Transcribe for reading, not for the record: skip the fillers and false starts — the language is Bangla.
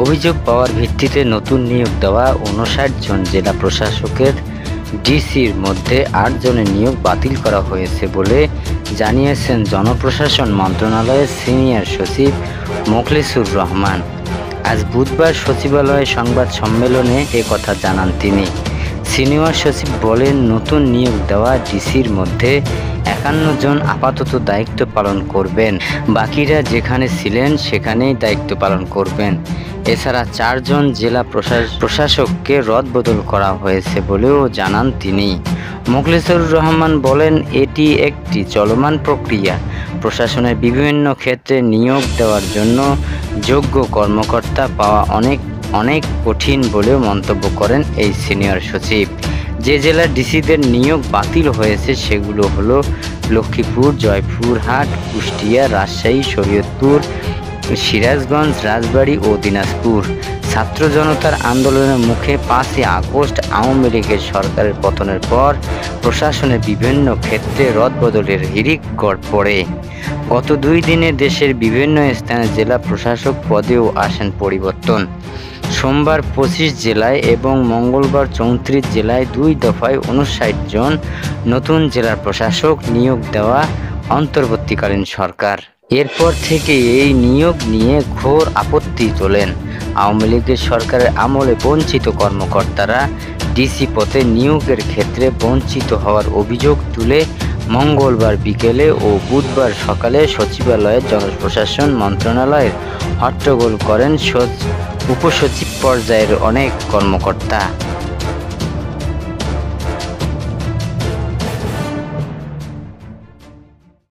অভিযোগ পাওয়ার ভিত্তিতে নতুন নিয়োগ দেওয়া ৫৯ জন জেলা প্রশাসকের ডিসির মধ্যে ৮ জনের নিয়োগ বাতিল করা হয়েছে বলে জানিয়েছেন জনপ্রশাসন মন্ত্রণালয়ের সিনিয়র সচিব মোখলেছুর রহমান। আজ বুধবার সচিবালয়ে সংবাদ সম্মেলনে কথা জানান তিনি। সিনিয়র সচিব বলেন, নতুন নিয়োগ দেওয়া ডিসির মধ্যে ৫১ জন আপাতত দায়িত্ব পালন করবেন, বাকিরা যেখানে ছিলেন সেখানেই দায়িত্ব পালন করবেন। এছাড়া ৪ জন জেলা প্রশাসককে রদবদল করা হয়েছে বলেও জানান তিনি। মোখলেছুর রহমান বলেন, এটি একটি চলমান প্রক্রিয়া। প্রশাসনের বিভিন্ন ক্ষেত্রে নিয়োগ দেওয়ার জন্য যোগ্য কর্মকর্তা পাওয়া অনেক কঠিন বলেও মন্তব্য করেন এই সিনিয়র সচিব। যে জেলার ডিসিদের নিয়োগ বাতিল হয়েছে সেগুলো হলো লক্ষ্মীপুর, জয়পুরহাট, কুষ্টিয়া, রাজশাহী, শরীয়তপুর, সিরাজগঞ্জ, রাজবাড়ী ও দিনাজপুর। ছাত্র জনতার আন্দোলনের মুখে ৫ই আগস্ট আওয়ামী লীগের সরকারের পতনের পর প্রশাসনের বিভিন্ন ক্ষেত্রে রদবদলের হিড়িক পড়ে। গত ২ দিনে দেশের বিভিন্ন স্থানে জেলা প্রশাসক পদেও আসেন পরিবর্তন। সোমবার ২৫ জেলায় এবং মঙ্গলবার ৩৪ জেলায় ২ দফায় ৫৯ জন নতুন জেলার প্রশাসক নিয়োগ দেওয়া অন্তর্বর্তীকালীন সরকার। এরপর থেকে এই নিয়োগ নিয়ে ঘোর আপত্তি তোলেন। আওয়ামী লীগের সরকারের আমলে বঞ্চিত কর্মকর্তারা ডিসি পদে নিয়োগের ক্ষেত্রে বঞ্চিত হওয়ার অভিযোগ তুলে মঙ্গলবার বিকেলে ও বুধবার সকালে সচিবালয়ে জনপ্রশাসন মন্ত্রণালয়ের হট্টগোল করেন উপসচিব পর্যায়ের অনেক কর্মকর্তা।